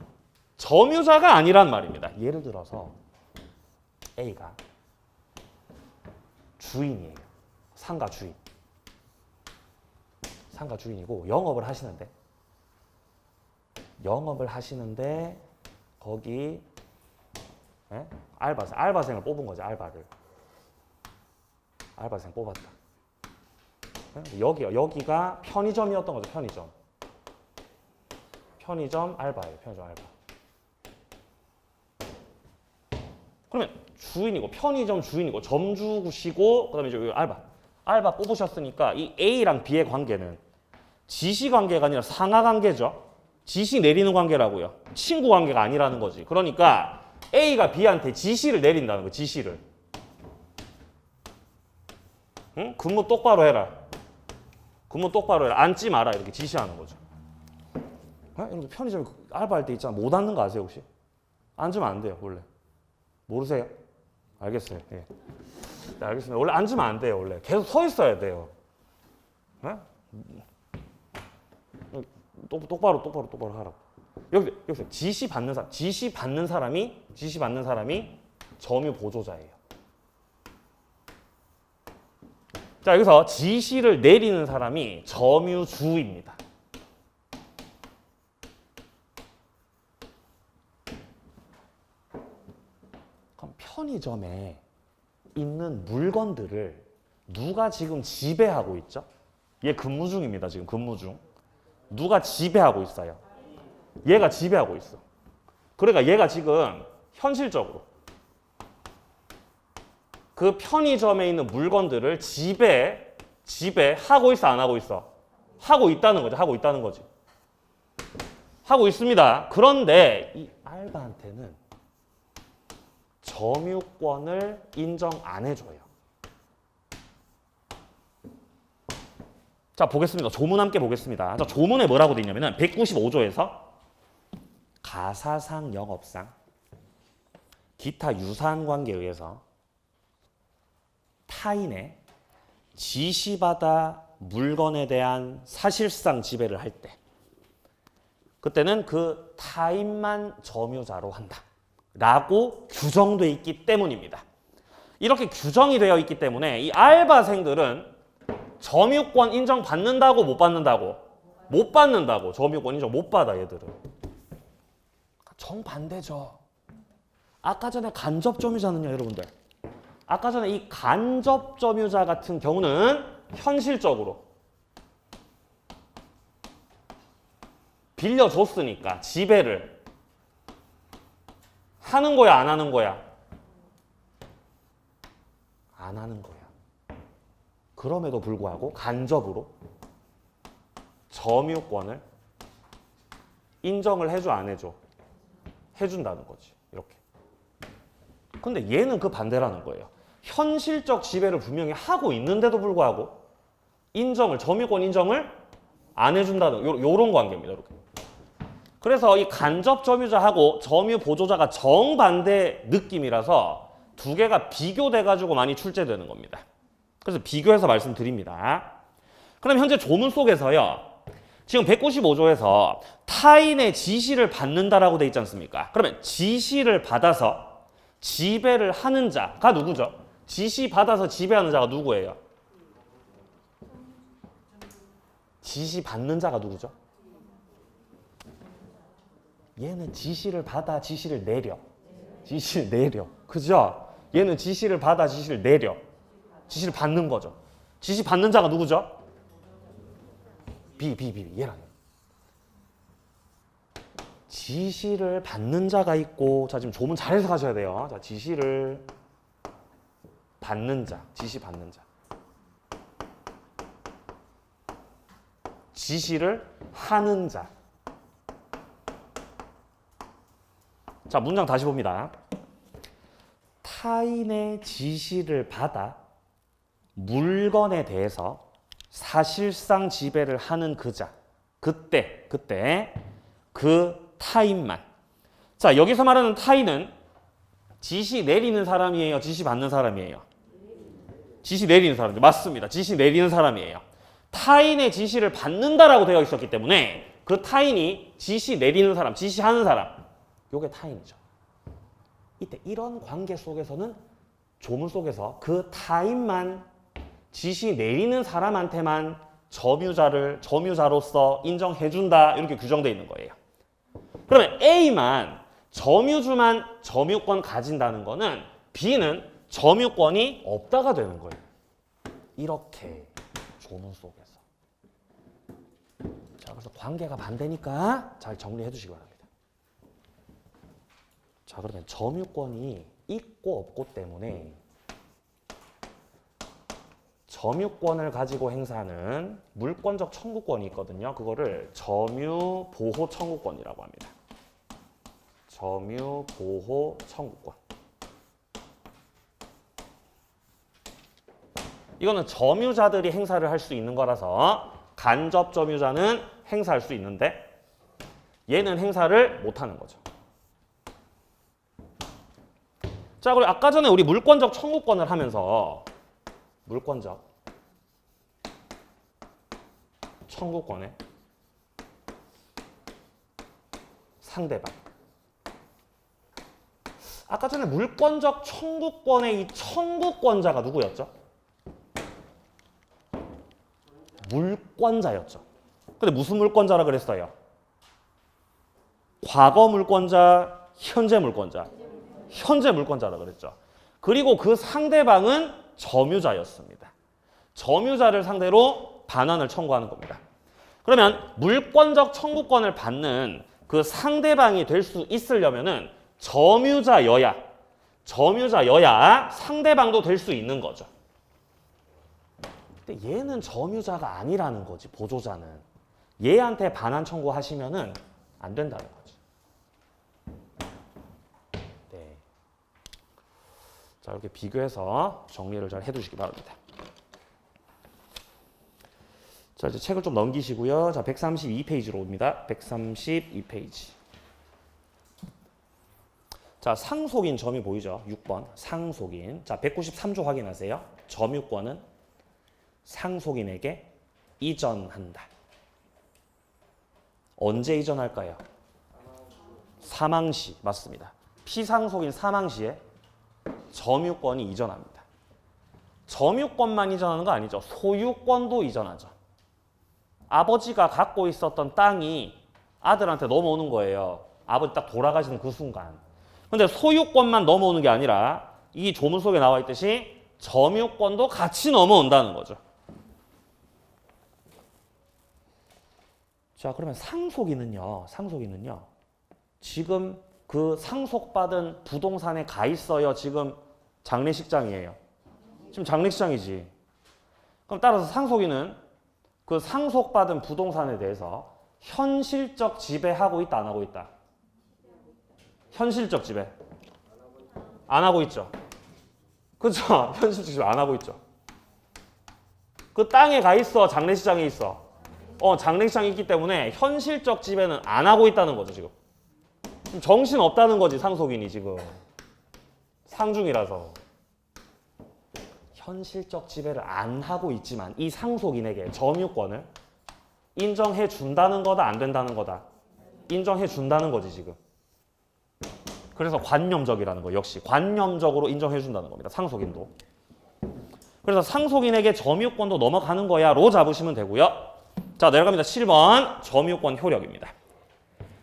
점유자가 아니란 말입니다. 예를 들어서 A가 주인이에요. 상가 주인. 상가 주인이고 영업을 하시는데 거기 알바생을 뽑은 거지. 알바생 뽑았다. 여기가 편의점이었던 거죠. 편의점 알바예요. 편의점 알바. 그러면 주인이고 편의점 주인이고 점주시고 그다음에 이제 알바 뽑으셨으니까 이 A랑 B의 관계는 지시 관계가 아니라 상하 관계죠. 지시 내리는 관계라고요. 친구 관계가 아니라는 거지. 그러니까 A가 B한테 지시를 내린다는 거예요. 지시를. 응? 근무 똑바로 해라. 앉지 마라. 이렇게 지시하는 거죠. 여러분 편의점 알바할 때 있잖아. 못 앉는 거 아세요 혹시? 앉으면 안 돼요 원래. 모르세요? 알겠어요. 예. 네, 알겠습니다. 원래 앉으면 안 돼요 원래. 계속 서 있어야 돼요. 네? 똑바로 하라고. 여기서 지시 받는 사람이 점유 보조자예요. 자, 여기서 지시를 내리는 사람이 점유주입니다. 그럼 편의점에 있는 물건들을 누가 지금 지배하고 있죠? 얘 근무 중입니다. 지금 근무 중. 누가 지배하고 있어요? 얘가 지배하고 있어. 그러니까 얘가 지금 현실적으로 그 편의점에 있는 물건들을 지배하고 있어, 안 하고 있어? 하고 있다는 거지. 하고 있습니다. 그런데 이 알바한테는 점유권을 인정 안 해줘요. 자, 보겠습니다. 조문 함께 보겠습니다. 자, 조문에 뭐라고 돼 있냐면은 195조에서 가사상, 영업상, 기타 유사한 관계에 의해서 타인의 지시받아 물건에 대한 사실상 지배를 할 때 그때는 그 타인만 점유자로 한다 라고 규정돼 있기 때문입니다. 이렇게 규정이 되어 있기 때문에 이 알바생들은 점유권 인정받는다고 못 받는다고? 못 받는다고. 점유권 인정 못 받아 얘들은. 정반대죠. 아까 전에 간접 점유자는요 여러분들. 아까 전에 이 간접 점유자 같은 경우는 현실적으로 빌려줬으니까 지배를 하는 거야 안 하는 거야? 안 하는 거야. 그럼에도 불구하고 간접으로 점유권을 인정을 해줘 안 해줘? 해준다는 거지. 이렇게. 근데 얘는 그 반대라는 거예요. 현실적 지배를 분명히 하고 있는데도 불구하고 점유권 인정을 안 해준다는 요런 관계입니다. 이렇게. 그래서 이 간접 점유자하고 점유 보조자가 정반대 느낌이라서 두 개가 비교돼가지고 많이 출제되는 겁니다. 그래서 비교해서 말씀드립니다. 그럼 현재 조문 속에서요. 지금 195조에서 타인의 지시를 받는다라고 돼 있지 않습니까? 그러면 지시를 받아서 지배를 하는 자가 누구죠? 지시 받아서 지배하는 자가 누구예요? 지시 받는 자가 누구죠? 얘는 지시를 받아 지시를 내려. 그죠? 얘는 지시를 받아 지시를 내려. 지시를 받는 거죠. 지시 받는 자가 누구죠? 얘랑. 지시를 받는 자가 있고, 자, 지금 조문 잘 해석하셔야 돼요. 자, 지시를 받는 자, 지시 받는 자. 지시를 하는 자. 자, 문장 다시 봅니다. 타인의 지시를 받아 물건에 대해서 사실상 지배를 하는 그 자. 그때 그 타인만. 자, 여기서 말하는 타인은 지시 내리는 사람이에요? 지시 받는 사람이에요? 지시 내리는 사람이죠. 맞습니다. 지시 내리는 사람이에요. 타인의 지시를 받는다라고 되어 있었기 때문에 그 타인이 지시 내리는 사람, 지시하는 사람. 요게 타인이죠. 이때 이런 관계 속에서는 조문 속에서 그 타인만 지시 내리는 사람한테만 점유자로서 인정해준다 이렇게 규정되어 있는 거예요. 그러면 A만 점유주만 점유권 가진다는 거는 B는 점유권이 없다가 되는 거예요. 이렇게 조문 속에서. 자, 그래서 관계가 반대니까 잘 정리해 주시기 바랍니다. 자, 그러면 점유권이 있고 없고 때문에 점유권을 가지고 행사하는 물권적 청구권이 있거든요. 그거를 점유보호 청구권이라고 합니다. 점유보호 청구권. 이거는 점유자들이 행사를 할 수 있는 거라서 간접 점유자는 행사할 수 있는데 얘는 행사를 못하는 거죠. 자, 그리고 아까 전에 우리 물권적 청구권을 하면서 물권적 청구권의 상대방. 아까 전에 물권적 청구권의 이 청구권자가 누구였죠? 물권자였죠. 근데 무슨 물권자라 그랬어요? 과거 물권자, 현재 물권자. 현재 물권자라 그랬죠. 그리고 그 상대방은 점유자였습니다. 점유자를 상대로 반환을 청구하는 겁니다. 그러면 물권적 청구권을 받는 그 상대방이 될 수 있으려면은 점유자여야 상대방도 될 수 있는 거죠. 근데 얘는 점유자가 아니라는 거지, 보조자는. 얘한테 반환 청구하시면은 안 된다는 거지. 네. 자, 이렇게 비교해서 정리를 잘 해두시기 바랍니다. 자, 이제 책을 좀 넘기시고요. 자, 132페이지로 옵니다. 132페이지. 자, 상속인 점이 보이죠? 6번. 상속인. 자, 193조 확인하세요. 점유권은 상속인에게 이전한다. 언제 이전할까요? 사망시. 맞습니다. 피상속인 사망시에 점유권이 이전합니다. 점유권만 이전하는 거 아니죠. 소유권도 이전하죠. 아버지가 갖고 있었던 땅이 아들한테 넘어오는 거예요. 아버지 딱 돌아가시는 그 순간. 근데 소유권만 넘어오는 게 아니라 이 조문 속에 나와 있듯이 점유권도 같이 넘어온다는 거죠. 자, 그러면 상속인은요. 지금 그 상속받은 부동산에 가 있어요. 지금 장례식장이에요. 지금 장례식장이지. 그럼 따라서 상속인은 그 상속받은 부동산에 대해서 현실적 지배하고 있다, 안 하고 있다? 현실적 지배. 안 하고 있죠. 그렇죠? 현실적 지배 안 하고 있죠. 그 땅에 가 있어, 장례식장에 있어. 장례식장에 있기 때문에 현실적 지배는 안 하고 있다는 거죠, 지금. 정신 없다는 거지, 상속인이 지금. 상중이라서. 현실적 지배를 안 하고 있지만 이 상속인에게 점유권을 인정해 준다는 거다, 안 된다는 거다? 인정해 준다는 거지, 지금. 그래서 관념적이라는 거, 역시 관념적으로 인정해 준다는 겁니다, 상속인도. 그래서 상속인에게 점유권도 넘어가는 거야로 잡으시면 되고요. 자, 내려갑니다. 7번 점유권 효력입니다.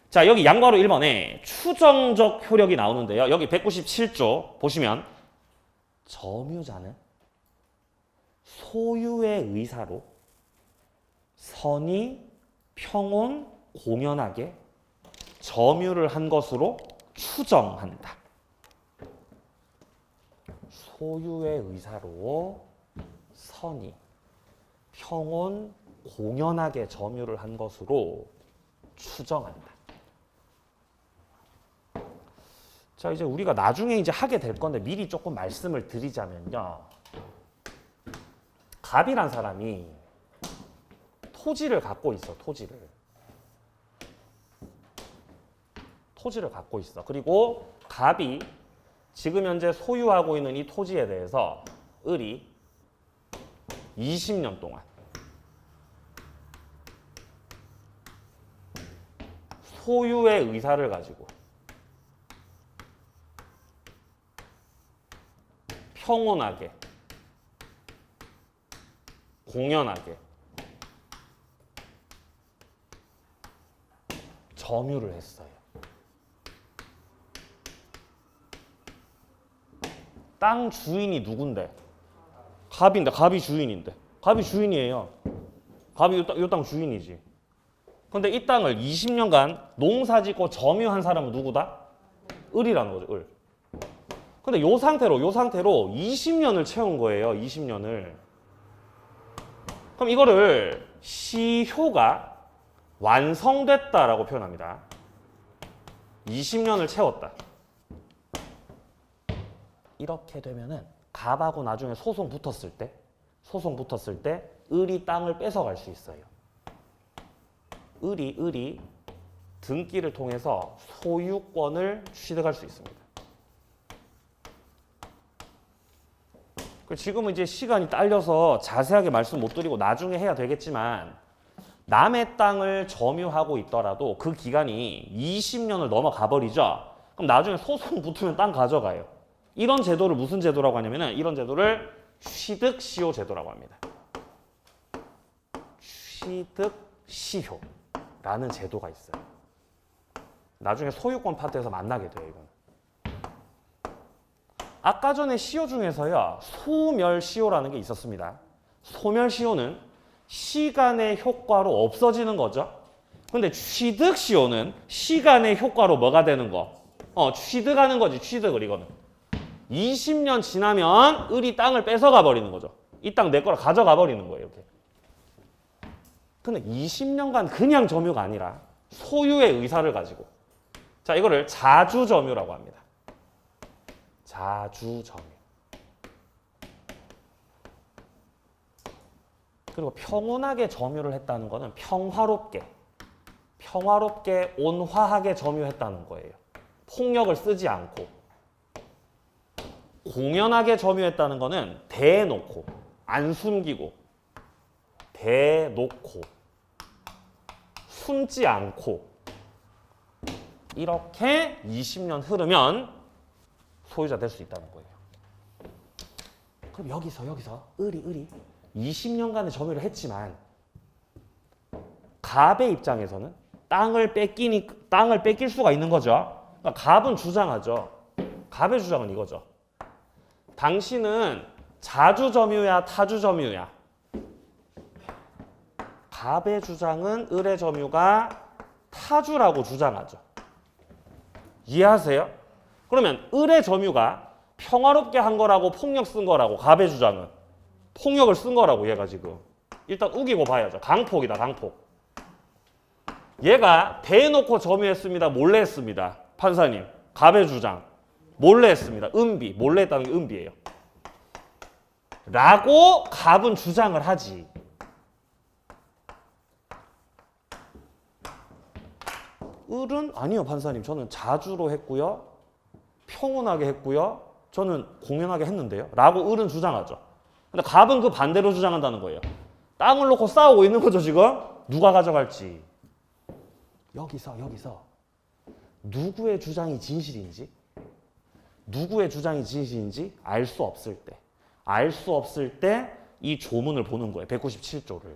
자, 여기 양괄호 1번에 추정적 효력이 나오는데요. 여기 197조 보시면 점유자는 소유의 의사로 선의, 평온, 공연하게 점유를 한 것으로 추정한다. 소유의 의사로 선의, 평온, 공연하게 점유를 한 것으로 추정한다. 자, 이제 우리가 나중에 이제 하게 될 건데 미리 조금 말씀을 드리자면요. 갑이란 사람이 토지를 갖고 있어, 토지를 갖고 있어. 그리고 갑이 지금 현재 소유하고 있는 이 토지에 대해서 을이 20년 동안 소유의 의사를 가지고 평온하게, 공연하게 점유를 했어요. 땅 주인이 누군데? 갑인데, 갑이 주인인데. 갑이 주인이에요. 갑이 이 땅 주인이지. 근데 이 땅을 20년간 농사 짓고 점유한 사람은 누구다? 을이라는 거죠, 을. 근데 요 상태로 20년을 채운 거예요, 20년을. 그럼 이거를 시효가 완성됐다라고 표현합니다. 20년을 채웠다. 이렇게 되면은 갑하고 나중에 소송 붙었을 때 을이 땅을 뺏어갈 수 있어요. 을이 등기를 통해서 소유권을 취득할 수 있습니다. 지금은 이제 시간이 딸려서 자세하게 말씀 못 드리고 나중에 해야 되겠지만 남의 땅을 점유하고 있더라도 그 기간이 20년을 넘어가 버리죠. 그럼 나중에 소송 붙으면 땅 가져가요. 이런 제도를 무슨 제도라고 하냐면은 이런 제도를 취득시효 제도라고 합니다. 취득시효라는 제도가 있어요. 나중에 소유권 파트에서 만나게 돼요, 이건. 아까 전에 시효 중에서요, 소멸시효라는 게 있었습니다. 소멸시효는 시간의 효과로 없어지는 거죠. 근데 취득시효는 시간의 효과로 뭐가 되는 거? 취득하는 거지, 취득을 이거는. 20년 지나면 을이 땅을 뺏어가 버리는 거죠. 이 땅 내 거라 가져가 버리는 거예요, 이렇게. 근데 20년간 그냥 점유가 아니라 소유의 의사를 가지고. 자, 이거를 자주점유라고 합니다. 자주점유. 그리고 평온하게 점유를 했다는 거는 평화롭게 온화하게 점유했다는 거예요. 폭력을 쓰지 않고. 공연하게 점유했다는 거는 대놓고, 안 숨기고, 대놓고, 숨지 않고 이렇게 20년 흐르면 소유자 될 수 있다는 거예요. 그럼 여기서 을이 20년간의 점유를 했지만 갑의 입장에서는 땅을 뺏길 수가 있는 거죠. 그러니까 갑은 주장하죠. 갑의 주장은 이거죠. 당신은 자주점유야, 타주점유야? 갑의 주장은 을의 점유가 타주라고 주장하죠. 이해하세요? 그러면 을의 점유가 평화롭게 한 거라고 폭력 쓴 거라고 갑의 주장은 폭력을 쓴 거라고 얘가 지금 일단 우기고 봐야죠. 강폭이다, 강폭. 얘가 대놓고 점유했습니다, 몰래 했습니다. 판사님, 갑의 주장 몰래 했습니다. 은비, 몰래 했다는 게 은비예요. 라고 갑은 주장을 하지. 을은 아니요, 판사님. 저는 자주로 했고요. 평온하게 했고요. 저는 공연하게 했는데요. 라고 을은 주장하죠. 근데 갑은 그 반대로 주장한다는 거예요. 땅을 놓고 싸우고 있는 거죠, 지금. 누가 가져갈지. 여기서 누구의 주장이 진실인지 알 수 없을 때 이 조문을 보는 거예요. 197조를.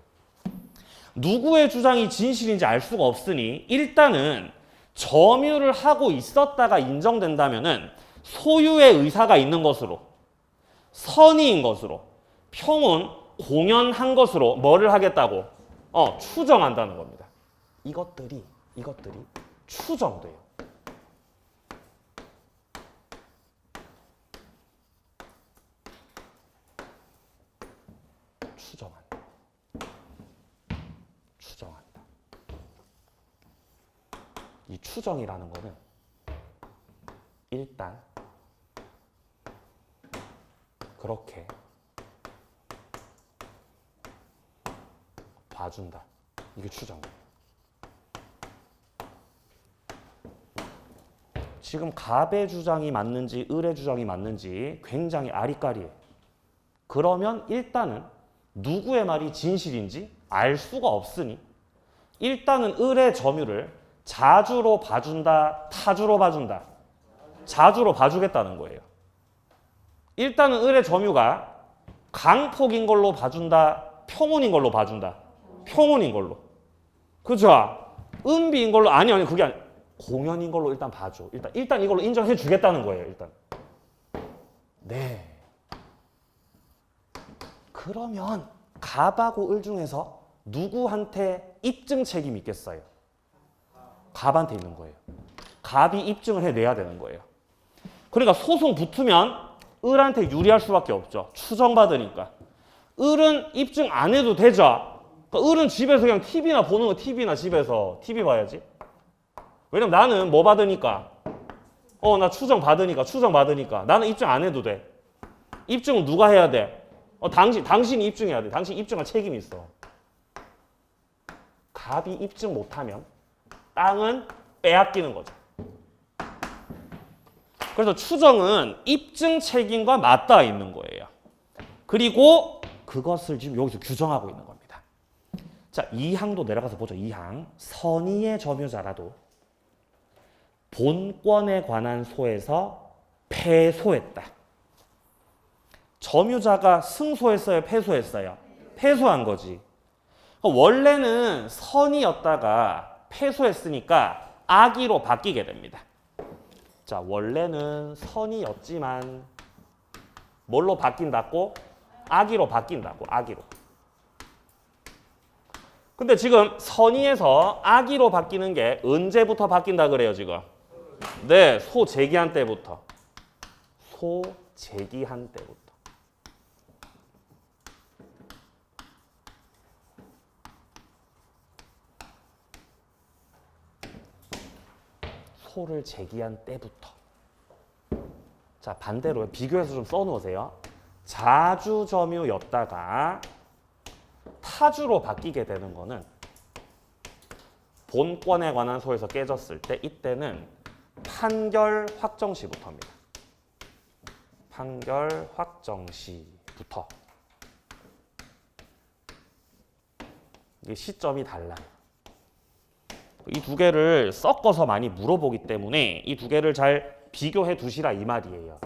누구의 주장이 진실인지 알 수가 없으니 일단은 점유를 하고 있었다가 인정된다면은 소유의 의사가 있는 것으로, 선의인 것으로, 평온, 공연한 것으로 뭐를 하겠다고? 추정한다는 겁니다. 이것들이 추정돼요. 추정한. 이 추정이라는 거는 일단 그렇게 봐준다. 이게 추정이에요. 지금 갑의 주장이 맞는지 을의 주장이 맞는지 굉장히 아리까리해요. 그러면 일단은 누구의 말이 진실인지 알 수가 없으니 일단은 을의 점유를 자주로 봐준다, 타주로 봐준다. 자주로 봐주겠다는 거예요. 일단은 을의 점유가 강폭인 걸로 봐준다, 평온인 걸로 봐준다. 평온인 걸로. 그죠? 은비인 걸로 아니 그게 아니. 공연인 걸로 일단 봐줘. 일단 이걸로 인정해 주겠다는 거예요. 일단. 네. 그러면 갑하고 을 중에서 누구한테 입증 책임이 있겠어요? 갑한테 있는 거예요. 갑이 입증을 해내야 되는 거예요. 그러니까 소송 붙으면 을한테 유리할 수밖에 없죠. 추정받으니까. 을은 입증 안 해도 되죠. 그러니까 을은 집에서 그냥 TV나 보는 거 TV나 집에서 TV 봐야지. 왜냐면 나는 뭐 받으니까? 나 추정 받으니까. 나는 입증 안 해도 돼. 입증은 누가 해야 돼? 당신이 입증해야 돼. 당신 입증할 책임이 있어. 갑이 입증 못하면 땅은 빼앗기는 거죠. 그래서 추정은 입증 책임과 맞닿아 있는 거예요. 그리고 그것을 지금 여기서 규정하고 있는 겁니다. 자, 2항도 내려가서 보죠. 2항. 선의의 점유자라도 본권에 관한 소에서 패소했다. 점유자가 승소했어요? 패소했어요? 패소한 거지. 원래는 선이었다가 패소했으니까 악의로 바뀌게 됩니다. 자, 원래는 선이었지만 뭘로 바뀐다고? 악의로 바뀐다고. 악의로. 근데 지금 선의에서 악의로 바뀌는 게 언제부터 바뀐다 그래요, 지금? 네, 소재기한 때부터. 소재기한 때부터. 소를 제기한 때부터. 자, 반대로 비교해서 좀 써놓으세요. 자주점유였다가 타주로 바뀌게 되는 거는 본권에 관한 소에서 깨졌을 때 이때는 판결 확정 시부터입니다. 판결 확정 시부터. 이게 시점이 달라요. 이 두 개를 섞어서 많이 물어보기 때문에 이 두 개를 잘 비교해 두시라 이 말이에요.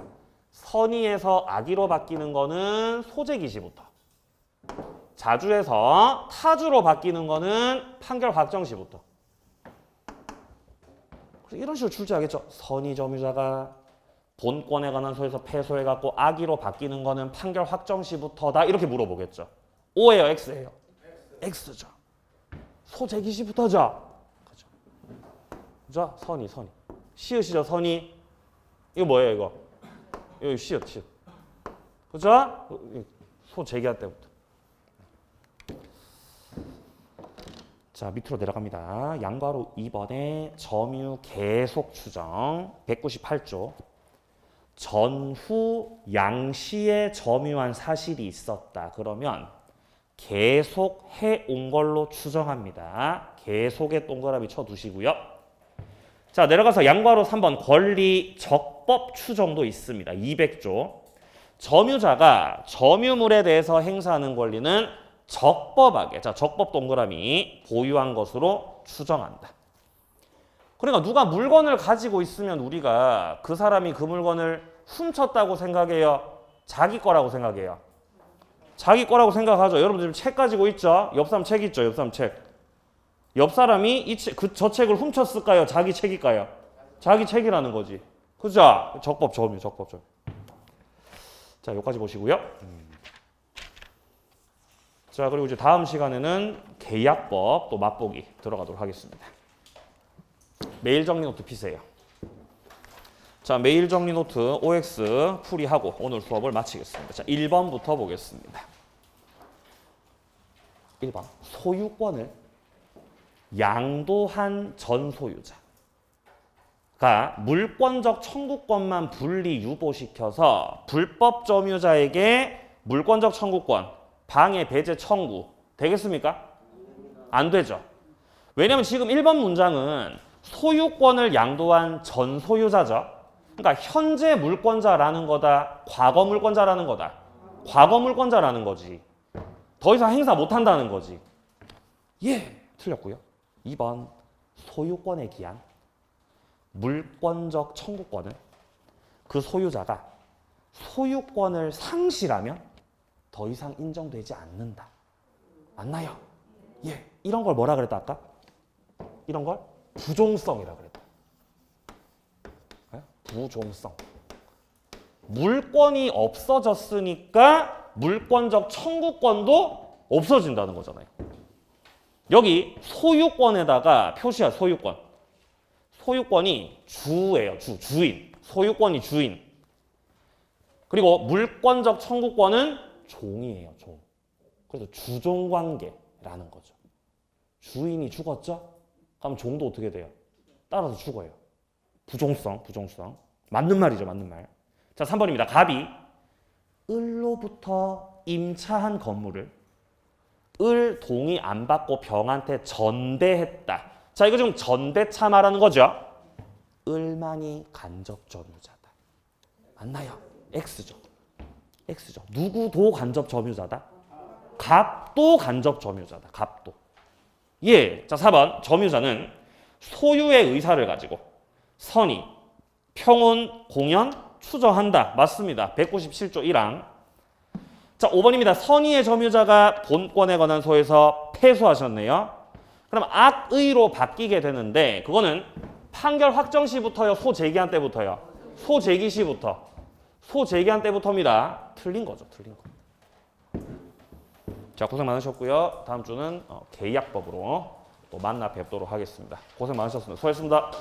선의에서 악의로 바뀌는 거는 소재기 시부터. 자주에서 타주로 바뀌는 거는 판결 확정 시부터. 이런 식으로 출제하겠죠. 선의 점유자가 본권에 관한 소에서 패소해갖고 악의로 바뀌는 거는 판결 확정 시부터다. 이렇게 물어보겠죠. O예요, X예요? X죠. 소재기 시부터죠. 그죠? 선의. 시읒이죠, 선의. 이거 뭐예요, 이거? 이거 시읒. 그죠? 소 제기할 때부터. 자, 밑으로 내려갑니다. 양괄호 2번에 점유 계속 추정 198조. 전후 양시에 점유한 사실이 있었다. 그러면 계속 해온 걸로 추정합니다. 계속에 동그라미 쳐두시고요. 자, 내려가서 양괄호 3번 권리 적법 추정도 있습니다. 200조. 점유자가 점유물에 대해서 행사하는 권리는 적법하게, 자, 적법 동그라미 보유한 것으로 추정한다. 그러니까 누가 물건을 가지고 있으면 우리가 그 사람이 그 물건을 훔쳤다고 생각해요? 자기 거라고 생각해요? 자기 거라고 생각하죠. 여러분들 책 가지고 있죠? 옆 사람 책 있죠? 옆 사람 책. 옆 사람이 저 책을 훔쳤을까요? 자기 책일까요? 자기 책이라는 거지. 그죠? 적법 점유. 자, 여기까지 보시고요. 자, 그리고 이제 다음 시간에는 계약법 또 맛보기 들어가도록 하겠습니다. 메일 정리 노트 피세요. 자, 메일 정리 노트 OX 풀이하고 오늘 수업을 마치겠습니다. 자, 1번부터 보겠습니다. 1번. 소유권을 양도한 전 소유자. 가 물권적 청구권만 분리 유보시켜서 불법 점유자에게 물권적 청구권, 방해, 배제 청구 되겠습니까? 안 되죠. 왜냐하면 지금 1번 문장은 소유권을 양도한 전 소유자죠. 그러니까 현재 물권자라는 거다, 과거 물권자라는 거다. 과거 물권자라는 거지. 더 이상 행사 못 한다는 거지. 예, 틀렸고요. 2번 소유권에 기한 물권적 청구권은 그 소유자가 소유권을 상실하면 더 이상 인정되지 않는다. 맞나요? 예, 이런 걸 뭐라 그랬다 아까? 이런 걸 부종성이라 그랬다. 부종성. 물권이 없어졌으니까 물권적 청구권도 없어진다는 거잖아요. 여기 소유권에다가 표시야, 소유권. 소유권이 주예요, 주인. 소유권이 주인. 그리고 물권적 청구권은 종이에요, 종. 그래서 주종관계라는 거죠. 주인이 죽었죠? 그럼 종도 어떻게 돼요? 따라서 죽어요. 부종성. 맞는 말이죠, 맞는 말. 자, 3번입니다. 갑이 을로부터 임차한 건물을 을 동의 안 받고 병한테 전대했다. 자, 이거 지금 전대차 말하는 거죠. 을만이 간접 점유자다. 맞나요? X죠. 누구도 간접 점유자다. 갑도 간접 점유자다. 갑도. 예. 자, 4번. 점유자는 소유의 의사를 가지고 선의, 평온, 공연, 추정한다. 맞습니다. 197조 1항. 자, 5번입니다. 선의의 점유자가 본권에 관한 소에서 패소하셨네요. 그럼 악의로 바뀌게 되는데 그거는 판결 확정 시부터요, 소제기한 때부터요. 소제기 시부터. 소제기한 때부터입니다. 틀린 거죠, 틀린 거. 자, 고생 많으셨고요. 다음 주는 계약법으로 또 만나 뵙도록 하겠습니다. 고생 많으셨습니다. 수고하셨습니다.